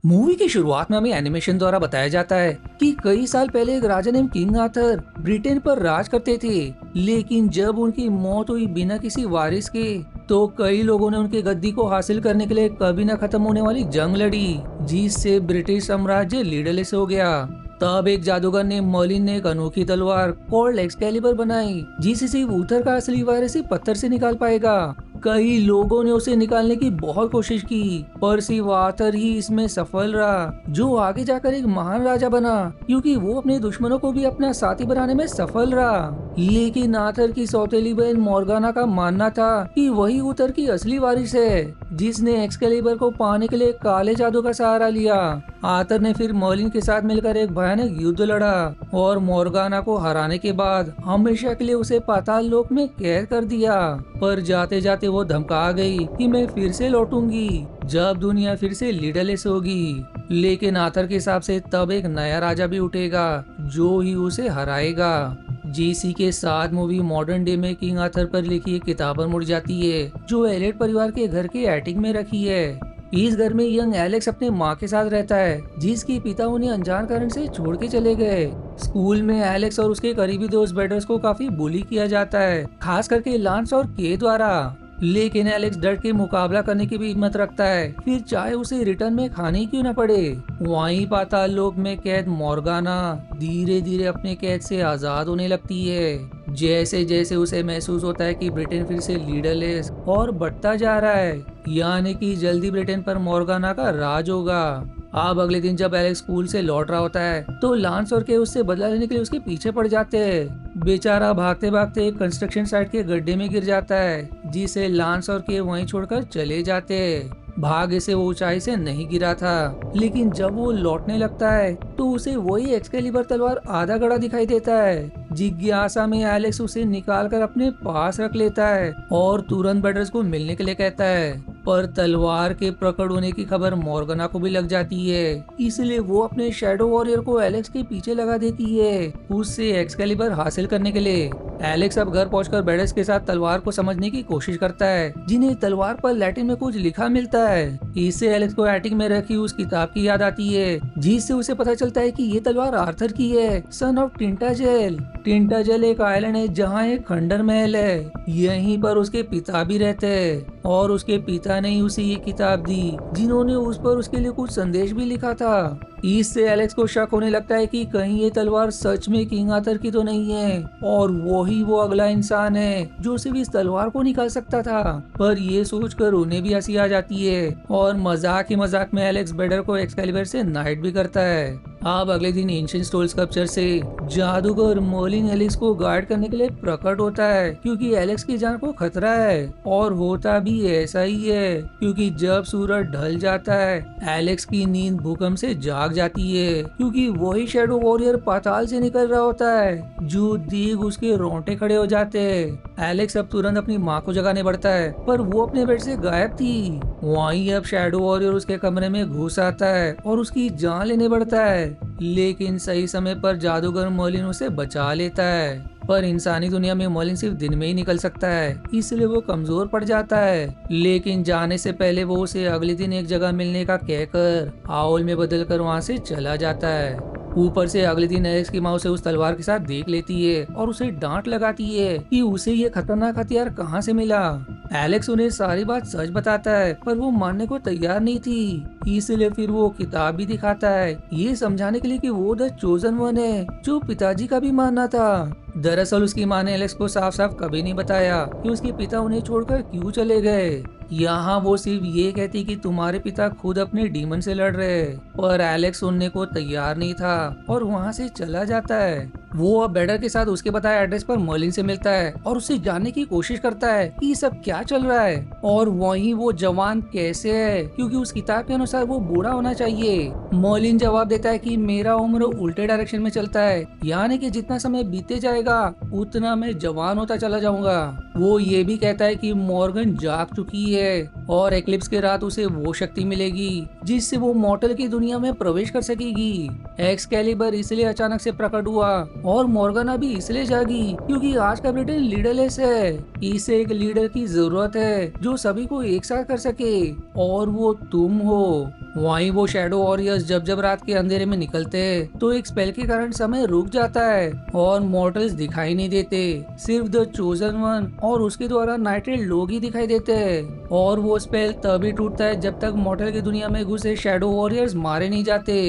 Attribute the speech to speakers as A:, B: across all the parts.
A: Movie की शुरुआत में हमें एनिमेशन द्वारा बताया जाता है कि कई साल पहले एक राजा नेम किंग आर्थर ब्रिटेन पर राज करते थे। लेकिन जब उनकी मौत हुई बिना किसी वारिस के, तो कई लोगों ने उनके गद्दी को हासिल करने के लिए कभी न खत्म होने वाली जंग लड़ी, जिससे ब्रिटिश साम्राज्य लीडरलेस हो गया। तब एक जादूगर ने मर्लिन ने एक अनोखी तलवार कॉल्ड एक्सकैलिबर बनाई, जिसे सिर्फ ऊथर का असली वारिस ही पत्थर से निकाल पाएगा। कई लोगों ने उसे निकालने की बहुत कोशिश की, पर सिर्फ आर्थर ही इसमें सफल रहा, जो आगे जाकर एक महान राजा बना, क्योंकि वो अपने दुश्मनों को भी अपना साथी बनाने में सफल रहा। लेकिन आर्थर की सौतेली बहन मॉर्गाना का मानना था कि वही उतर की असली वारिस है, जिसने एक्सकैलिबर को पाने के लिए काले जादू का सहारा लिया। आर्थर ने फिर मर्लिन के साथ मिलकर एक भयानक युद्ध लड़ा और मॉर्गाना को हराने के बाद हमेशा के लिए उसे पाताल लोक में कैद कर दिया। पर जाते जाते वो धमका गई कि मैं फिर से लौटूंगी जब दुनिया फिर से लीडरलेस होगी। लेकिन आर्थर के हिसाब से तब एक नया राजा भी उठेगा जो ही उसे हराएगा। जीसी के साथ मूवी मॉडर्न डे में किंग आर्थर पर लिखी एक किताब मुड़ जाती है, जो एलियट परिवार के घर के एटिक में रखी है। इस घर में यंग एलेक्स अपने माँ के साथ रहता है, जिसके पिता उन्हें अनजान कारण से छोड़ के चले गए। स्कूल में एलेक्स और उसके करीबी दोस्त बेडर्स को काफी बुली किया जाता है, खास करके लांस और के द्वारा। लेकिन एलेक्स डट के मुकाबला करने की भी हिम्मत रखता है, फिर चाहे उसे रिटर्न में खाने क्यों न पड़े। वहीं पाताल लोक में कैद मॉर्गाना धीरे धीरे अपने कैद से आजाद होने लगती है। जैसे जैसे उसे महसूस होता है कि ब्रिटेन फिर से लीडरलेस और बढ़ता जा रहा है, यानी कि जल्दी ब्रिटेन पर मॉर्गाना का राज होगा। अब अगले दिन जब एलेक्स स्कूल से लौट रहा होता है, तो लांस और के उससे बदला लेने के लिए उसके पीछे पड़ जाते हैं। बेचारा भागते भागते एक कंस्ट्रक्शन साइट के गड्ढे में गिर जाता है, जिसे लांस और के वहीं छोड़कर चले जाते हैं। भाग्य से वो ऊंचाई से नहीं गिरा था, लेकिन जब वो लौटने लगता है तो उसे वही एक्सकैलिबर तलवार आधा गड़ा दिखाई देता है। जिज्ञासा में एलेक्स उसे निकालकर अपने पास रख लेता है और तुरंत बेडर्स को मिलने के लिए कहता है। पर तलवार के प्रकट होने की खबर मॉर्गना को भी लग जाती है, इसलिए वो अपने शैडो वॉरियर को एलेक्स के पीछे लगा देती है, उससे एक्सकैलिबर हासिल करने के लिए। एलेक्स अब घर पहुंचकर बेडर्स के साथ तलवार को समझने की कोशिश करता है, जिन्हें तलवार पर लैटिन में कुछ लिखा मिलता है। इससे एलेक्स को एटिक में रखी उस किताब की याद आती है, जिससे उसे पता चलता है कि ये तलवार आर्थर की है, सन ऑफ टिंटाजेल। टिंटाजेल एक आइलैंड है जहाँ एक खंडर महल है, यहीं पर उसके पिता भी रहते हैं, और उसके पिता ने ही उसे ये किताब दी, जिन्होंने उस पर उसके लिए कुछ संदेश भी लिखा था। इससे एलेक्स को शक होने लगता है कि कहीं ये तलवार सच में किंग आर्थर की तो नहीं है, और वो अगला इंसान है जो सिर्फ इस तलवार को निकाल सकता था। पर ये सोचकर उन्हें भी हंसी आ जाती है, और मजाक ही मजाक में एलेक्स बेडर को एक्सकैलिबर से नाइट भी करता है। अब अगले दिन एंशिएंट स्टोन स्कल्पचर से जादूगर मर्लिन एलेक्स को गार्ड करने के लिए प्रकट होता है, क्योंकि एलेक्स की जान को खतरा है। और होता भी ऐसा ही है, क्योंकि जब सूरज ढल जाता है, एलेक्स की नींद भूकंप से जाग जाती है, क्योंकि वही शैडो वॉरियर पाताल से निकल रहा होता है, जो देख उसके रोंगटे खड़े हो जाते हैं। एलेक्स अब तुरंत अपनी माँ को जगाने बढ़ता है, पर वो अपने बेड से गायब थी। वहीं अब शैडो वॉरियर उसके कमरे में घुस आता है और उसकी जान लेने बढ़ता है, लेकिन सही समय पर जादूगर मर्लिन उसे बचा लेता है। पर इंसानी दुनिया में मर्लिन सिर्फ दिन में ही निकल सकता है, इसलिए वो कमजोर पड़ जाता है। लेकिन जाने से पहले वो उसे अगले दिन एक जगह मिलने का कहकर आउल में बदलकर वहाँ से चला जाता है। ऊपर से अगले दिन एलेक्स की माँ उसे उस तलवार के साथ देख लेती है और उसे डांट लगाती है कि उसे ये खतरनाक हथियार कहाँ से मिला। एलेक्स उन्हें सारी बात सच बताता है, पर वो मानने को तैयार नहीं थी, इसलिए फिर वो किताब भी दिखाता है, ये समझाने के लिए कि वो द चोजन वन है, जो पिताजी का भी मानना था। दरअसल उसकी माँ ने एलेक्स को साफ साफ कभी नहीं बताया कि उसके पिता उन्हें छोड़कर क्यों चले गए। यहाँ वो सिर्फ ये कहती कि तुम्हारे पिता खुद अपने डीमन से लड़ रहे, पर एलेक्स सुनने को तैयार नहीं था और वहाँ से चला जाता है। वो अब बेडर के साथ उसके बताए एड्रेस पर मर्लिन से मिलता है और उससे जानने की कोशिश करता है कि सब क्या चल रहा है, और वहीं वो जवान कैसे है, क्योंकि उस किताब के अनुसार वो बूढ़ा होना चाहिए। मर्लिन जवाब देता है कि मेरा उम्र उल्टे डायरेक्शन में चलता है, यानी कि जितना समय बीते जाएगा उतना मैं जवान होता चला जाऊंगा। वो ये भी कहता है कि मॉर्गन जाग चुकी है और एक्लिप्स के रात उसे वो शक्ति मिलेगी जिससे वो मॉर्टल की दुनिया में प्रवेश कर सकेगी। एक्सकैलिबर इसलिए अचानक से प्रकट हुआ और मॉर्गना भी इसलिए जागी क्योंकि आज का ब्रिटेन लीडरलेस है। इसे एक लीडर की जरूरत है जो सभी को एक साथ कर सके, और वो तुम हो। वहीं वो शैडो वॉरियर्स जब जब रात के अंधेरे में निकलते हैं तो एक स्पेल के कारण समय रुक जाता है और मॉर्टल्स दिखाई नहीं देते, सिर्फ द चोजन वन और उसके द्वारा नाइटेड लोग ही दिखाई देते हैं। और वो स्पेल तभी टूटता है जब तक मॉर्टल की दुनिया में घुसे शैडो वॉरियर्स मारे नहीं जाते।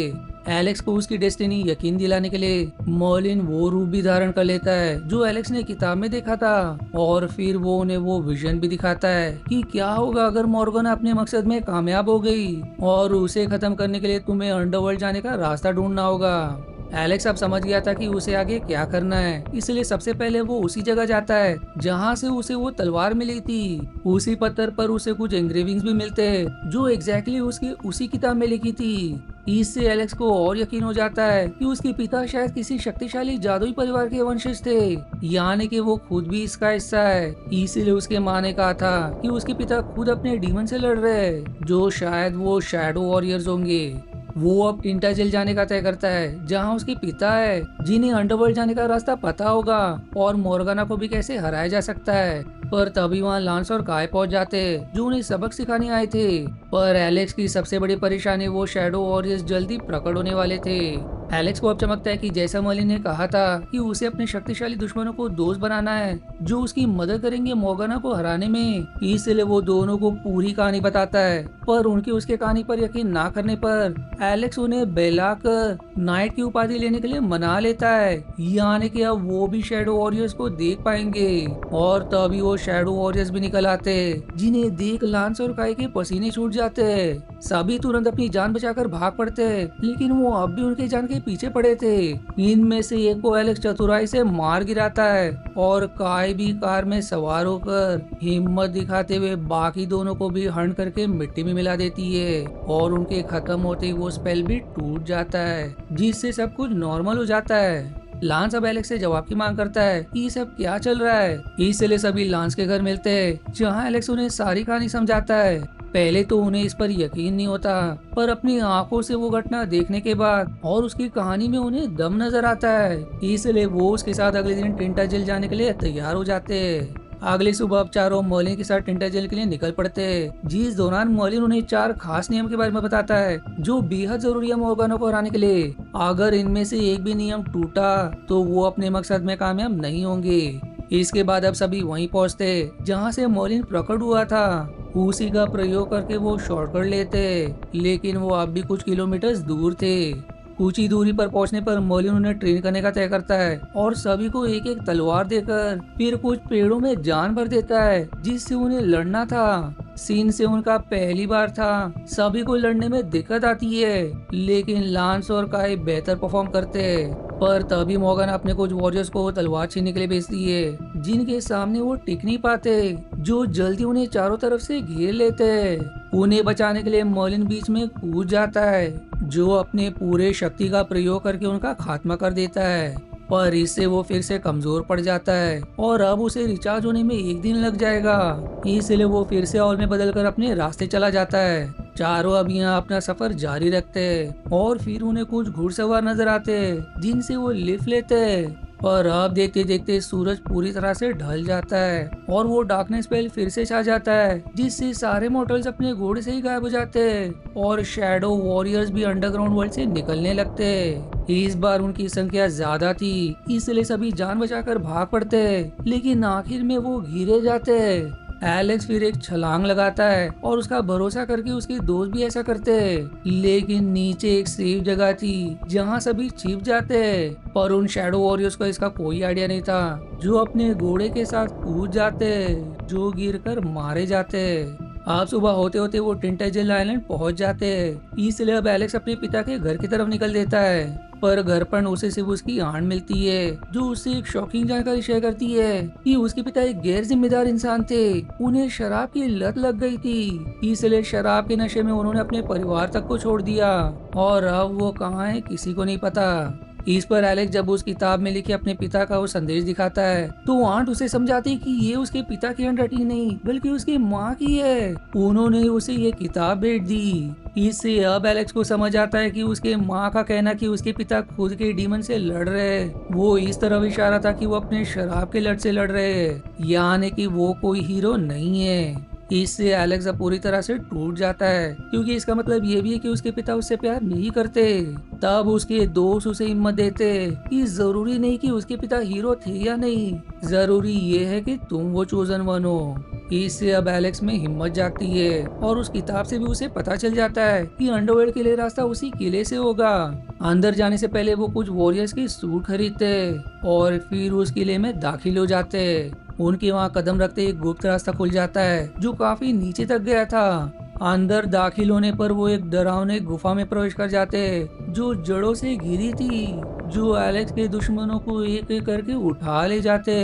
A: एलेक्स को उसकी डेस्टिनी यकीन दिलाने के लिए मर्लिन वो रूप भी धारण कर लेता है जो एलेक्स ने किताब में देखा था, और फिर वो उन्हें वो विजन भी दिखाता है कि क्या होगा अगर मॉर्गन अपने मकसद में कामयाब हो गई, और उसे खत्म करने के लिए तुम्हें अंडरवर्ल्ड जाने का रास्ता ढूंढना होगा। एलेक्स अब समझ गया था कि उसे आगे क्या करना है, इसलिए सबसे पहले वो उसी जगह जाता है जहाँ से उसे वो तलवार मिली थी। उसी पत्थर पर उसे कुछ एंग्रेविंग्स भी मिलते हैं जो एग्जैक्टली उसकी उसी किताब में लिखी थी। इससे एलेक्स को और यकीन हो जाता है कि उसके पिता शायद किसी शक्तिशाली जादुई परिवार के वंशज थे, यानी कि वो खुद भी इसका हिस्सा है। इसीलिए उसके माँ ने कहा था कि उसके पिता खुद अपने डीमन से लड़ रहे हैं, जो शायद वो शैडो वॉरियर्स होंगे। वो अब टिंटाजेल जाने का तय करता है जहाँ उसके पिता है, जिन्हें अंडरवर्ल्ड जाने का रास्ता पता होगा और मोर्गाना को भी कैसे हराया जा सकता है। पर तभी वहाँ लांस और काय पहुंच जाते जो उन्हें सबक सिखाने आए थे। पर एलेक्स की सबसे बड़ी परेशानी वो शैडो वॉरियर्स जल्दी प्रकट होने वाले थे। एलेक्स को अब चमकता है कि जैसा मर्लिन ने कहा था कि उसे अपने शक्तिशाली दुश्मनों को दोस्त बनाना है जो उसकी मदद करेंगे मोर्गाना को हराने में। इसलिए वो दोनों को पूरी कहानी बताता है, पर उनकी उसके कहानी पर यकीन ना करने पर एलेक्स उन्हें बहलाकर नाइट की उपाधि लेने के लिए मना लेता है, यानी कि अब वो भी शैडो वॉरियर्स को देख पाएंगे। और तभी वो शैडो वॉरियर्स भी निकल आते जिन्हें देख लांस और काय के पसीने छूट जाते। सभी तुरंत अपनी जान बचाकर भाग पड़ते, लेकिन वो अब भी उनके जान के पीछे पड़े थे। इनमें से एक को एलेक्स चतुराई से मार गिराता है और काय भी कार में सवार होकर हिम्मत दिखाते हुए बाकी दोनों को भी हंट करके मिट्टी में मिला देती है, और उनके खत्म होते ही वो स्पेल भी टूट जाता है, जिससे सब कुछ नॉर्मल हो जाता है। लांस अब एलेक्स से जवाब की मांग करता है कि ये सब क्या चल रहा है। इसलिए सभी लांस के घर मिलते हैं जहाँ एलेक्स उन्हें सारी कहानी समझाता है। पहले तो उन्हें इस पर यकीन नहीं होता, पर अपनी आंखों से वो घटना देखने के बाद और उसकी कहानी में उन्हें दम नजर आता है। इसलिए वो उसके साथ अगले दिन टिंटाजेल जाने के लिए तैयार हो जाते हैं। अगली सुबह अब चारों मर्लिन के साथ टिंटाजेल के लिए निकल पड़ते हैं, जिस दौरान मर्लिन उन्हें 4 खास नियम के बारे में बताता है जो बेहद जरूरी है मोर्गाना को हराने के लिए। अगर इनमें से एक भी नियम टूटा तो वो अपने मकसद में कामयाब नहीं होंगे। इसके बाद अब सभी वहीं पहुंचते जहां से मर्लिन प्रकट हुआ था। उसी का प्रयोग करके वो शॉर्टकट लेते, लेकिन वो अब भी कुछ किलोमीटर दूर थे। कुछ ही दूरी पर पहुंचने पर मर्लिन उन्हें ट्रेन करने का तय करता है और सभी को एक एक तलवार देकर फिर कुछ पेड़ों में जान भर देता है जिससे उन्हें लड़ना था। सीन से उनका पहली बार था, सभी को लड़ने में दिक्कत आती है, लेकिन लांस और काय बेहतर परफॉर्म करते हैं। पर तभी मोर्गन अपने कुछ वॉरियर्स को तलवार छीनने के लिए भेजती है जिनके सामने वो टिक नहीं पाते, जो जल्दी उन्हें चारों तरफ से घेर लेते हैं। उन्हें बचाने के लिए मर्लिन बीच में कूद जाता है, जो अपने पूरे शक्ति का प्रयोग करके उनका खात्मा कर देता है। पर इससे वो फिर से कमजोर पड़ जाता है और अब उसे रिचार्ज होने में 1 दिन लग जाएगा। इसलिए वो फिर से हॉल में बदलकर अपने रास्ते चला जाता है। चारों अब यहाँ अपना सफर जारी रखते हैं और फिर उन्हें कुछ घुड़सवार नजर आते हैं जिनसे वो लिफ्ट लेते हैं। पर अब देखते देखते सूरज पूरी तरह से ढल जाता है और वो डार्कनेस स्पेल फिर से छा जाता है, जिससे सारे मॉर्टल्स अपने घोड़े से ही गायब हो जाते हैं और शैडो वॉरियर्स भी अंडरग्राउंड वर्ल्ड से निकलने लगते हैं। इस बार उनकी संख्या ज्यादा थी, इसलिए सभी जान बचाकर भाग पड़ते हैं, लेकिन आखिर में वो घिरे जाते हैं। एलेक्स फिर एक छलांग लगाता है और उसका भरोसा करके उसके दोस्त भी ऐसा करते हैं, लेकिन नीचे एक सेफ जगह थी जहां सभी छिप जाते हैं। पर उन शैडो वॉरियर्स को इसका कोई आइडिया नहीं था, जो अपने घोड़े के साथ कूद जाते हैं, जो गिरकर मारे जाते हैं। अब सुबह होते होते वो टिंटाजेल आइलैंड पहुंच जाते हैं, इसलिए अब एलेक्स अपने पिता के घर की तरफ निकल देता है। पर घर पर उसे सिर्फ उसकी आंट मिलती है, जो उससे एक शॉकिंग जानकारी शेयर करती है कि उसके पिता एक गैर जिम्मेदार इंसान थे। उन्हें शराब की लत लग गई थी, इसलिए शराब के नशे में उन्होंने अपने परिवार तक को छोड़ दिया और अब वो कहाँ है किसी को नहीं पता। इस पर एलेक्स जब उस किताब में लिखे अपने पिता का वो संदेश दिखाता है तो आंट उसे समझाती कि ये उसके पिता की हैंडराइटिंग नहीं बल्कि उसकी माँ की है, उन्होंने उसे ये किताब भेज दी। इससे अब एलेक्स को समझ आता है कि उसके माँ का कहना कि उसके पिता खुद के डीमन से लड़ रहे हैं, वो इस तरफ इशारा था कि वो अपने शराब के लत से लड़ रहे हैं, यानी कि वो कोई हीरो नहीं है। इससे एलेक्स अब पूरी तरह से टूट जाता है, क्योंकि इसका मतलब ये भी है कि उसके पिता उससे प्यार नहीं करते। तब उसके दोस्त उसे हिम्मत देते कि जरूरी नहीं कि उसके पिता हीरो थे या नहीं, जरूरी ये है कि तुम वो चोजन वन हो। इससे अब एलेक्स में हिम्मत जागती है और उस किताब से भी उसे पता चल जाता है कि अंडरवर्ल्ड के लिए रास्ता उसी किले से होगा। अंदर जाने से पहले वो कुछ वॉरियर्स की सूट खरीदते और फिर उस किले में दाखिल हो जाते। उनके वहां कदम रखते एक गुप्त रास्ता खुल जाता है जो काफी नीचे तक गया था। अंदर दाखिल होने पर वो एक डरावने गुफा में प्रवेश कर जाते जो जड़ों से घिरी थी, जो एलेक्स के दुश्मनों को एक एक करके उठा ले जाते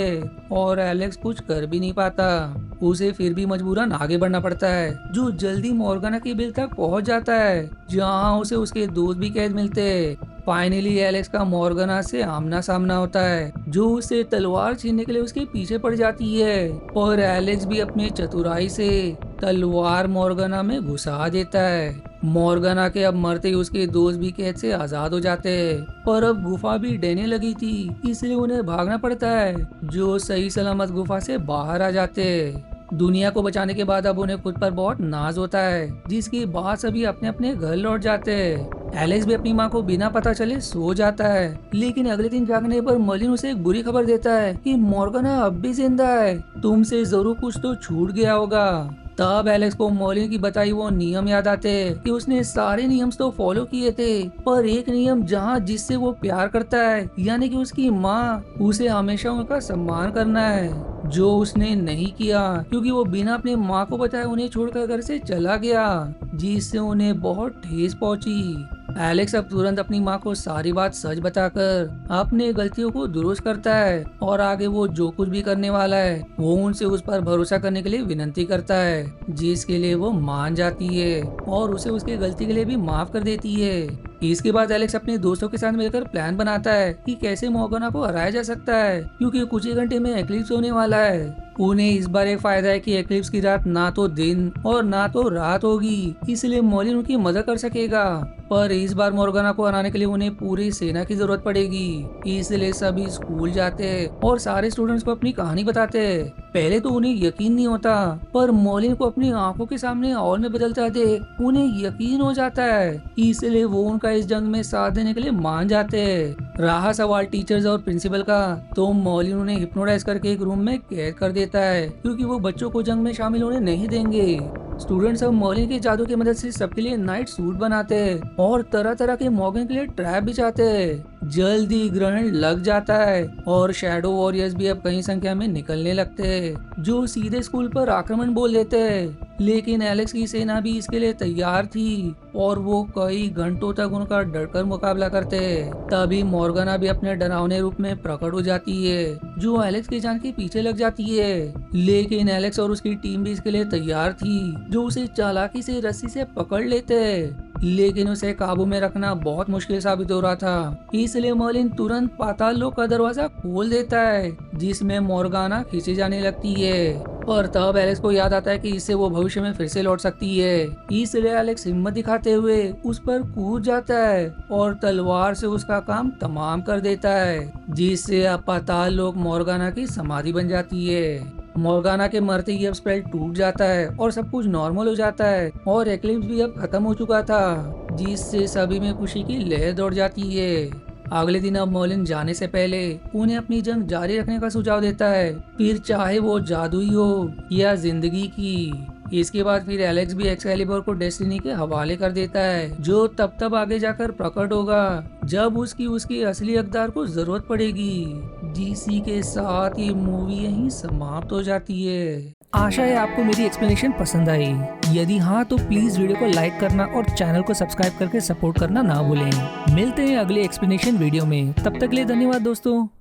A: और एलेक्स कुछ कर भी नहीं पाता। उसे फिर भी मजबूरन आगे बढ़ना पड़ता है, जो जल्दी मॉर्गाना की बिल तक पहुंच जाता है, जहां उसे उसके दोस्त भी कैद मिलते। फाइनली एलेक्स का मॉर्गाना से आमना सामना होता है, जो उसे तलवार छीनने के लिए उसके पीछे पड़ जाती है, और एलेक्स भी अपने चतुराई से तलवार मॉर्गाना में घुसा देता है। मॉर्गाना के अब मरते ही उसके दोस्त भी कैद से आजाद हो जाते हैं, पर अब गुफा भी डहने लगी थी, इसलिए उन्हें भागना पड़ता है, जो सही सलामत गुफा से बाहर आ जाते हैं। दुनिया को बचाने के बाद अब उन्हें खुद पर बहुत नाज होता है, जिसके बाद सभी अपने अपने घर लौट जाते हैं। एलेक्स भी अपनी माँ को बिना पता चले सो जाता है, लेकिन अगले दिन जागने पर मर्लिन उसे एक बुरी खबर देता है कि मॉर्गाना अब भी जिंदा है, तुमसे जरूर कुछ तो छूट गया होगा। तब एलेक्स को मॉर्लिन की बताई वो नियम याद आते कि उसने सारे नियम तो फॉलो किए थे, पर एक नियम जहाँ जिससे वो प्यार करता है, यानी कि उसकी माँ, उसे हमेशा उनका सम्मान करना है, जो उसने नहीं किया, क्योंकि वो बिना अपने माँ को बताए उन्हें छोड़कर घर से चला गया, जिससे उन्हें बहुत ठेस पहुंची। एलेक्स अब तुरंत अपनी माँ को सारी बात सच बताकर अपने गलतियों को दुरुस्त करता है, और आगे वो जो कुछ भी करने वाला है वो उनसे उस पर भरोसा करने के लिए विनती करता है, जिसके लिए वो मान जाती है और उसे उसकी गलती के लिए भी माफ कर देती है। इसके बाद एलेक्स अपने दोस्तों के साथ मिलकर प्लान बनाता है कि कैसे मॉर्गाना को हराया जा सकता है, क्योंकि कुछ ही घंटे में एक्लिप्स होने वाला है। उन्हें इस बार एक फायदा है कि एक्लिप्स की रात ना तो दिन और ना तो रात होगी, इसलिए मॉर्लिन उनकी मदद कर सकेगा, पर इस बार मॉर्गाना को हराने के लिए उन्हें पूरी सेना की जरूरत पड़ेगी। इसलिए सभी स्कूल जाते हैं और सारे स्टूडेंट्स को अपनी कहानी बताते हैं। पहले तो उन्हें यकीन नहीं होता, पर मॉर्लिन को अपनी आंखों के सामने और में बदलता देख उन्हें यकीन हो जाता है, इसलिए वो उनका इस जंग में साथ देने के लिए मान जाते हैं। रहा सवाल टीचर्स और प्रिंसिपल का, तो मॉर्लिन उन्हें हिप्नोटाइज करके एक रूम में कैद कर देता है, क्योंकि वो बच्चों को जंग में शामिल होने नहीं देंगे। स्टूडेंट्स अब मॉर्लिन के जादू की मदद से सबके लिए नाइट सूट बनाते हैं और तरह तरह के मॉर्गन के लिए ट्रैप बिछाते हैं। जल्दी ग्रहण लग जाता है और शैडो वॉरियर्स भी अब कई संख्या में निकलने लगते हैं, जो सीधे स्कूल पर आक्रमण बोल देते हैं। लेकिन एलेक्स की सेना भी इसके लिए तैयार थी और वो कई घंटों तक उनका डरकर मुकाबला करते हैं। तभी मॉर्गाना भी अपने डरावने रूप में प्रकट हो जाती है, जो एलेक्स की जान के पीछे लग जाती है। लेकिन एलेक्स और उसकी टीम भी इसके लिए तैयार थी, जो उसे चालाकी से रस्सी से पकड़ लेते हैं, लेकिन उसे काबू में रखना बहुत मुश्किल साबित हो रहा था। इसलिए मर्लिन तुरंत पाताल लोक का दरवाजा खोल देता है, जिसमें मॉर्गाना खींची जाने लगती है। पर तब एलेक्स को याद आता है कि इससे वो भविष्य में फिर से लौट सकती है, इसलिए एलेक्स हिम्मत दिखाते हुए उस पर कूद जाता है और तलवार से उसका काम तमाम कर देता है, जिससे अब पाताल लोक मॉर्गाना की समाधि बन जाती है। मॉर्गाना के मरते ही अब स्पेल टूट जाता है और सब कुछ नॉर्मल हो जाता है, और एक्लिप्स भी अब खत्म हो चुका था, जिससे सभी में खुशी की लहर दौड़ जाती है। अगले दिन अब मर्लिन जाने से पहले उन्हें अपनी जंग जारी रखने का सुझाव देता है, फिर चाहे वो जादुई हो या जिंदगी की। इसके बाद फिर एलेक्स भी एक्सकैलिबर को डेस्टिनी के हवाले कर देता है, जो तब आगे जाकर प्रकट होगा जब उसकी असली हकदार को जरूरत पड़ेगी। डीसी के साथ ये मूवी यहीं समाप्त हो जाती है। आशा है आपको मेरी एक्सप्लेनेशन पसंद आई। यदि हाँ तो प्लीज वीडियो को लाइक करना और चैनल को सब्सक्राइब करके सपोर्ट करना ना भूलें। मिलते हैं अगले एक्सप्लेनेशन वीडियो में, तब तक के लिए धन्यवाद दोस्तों।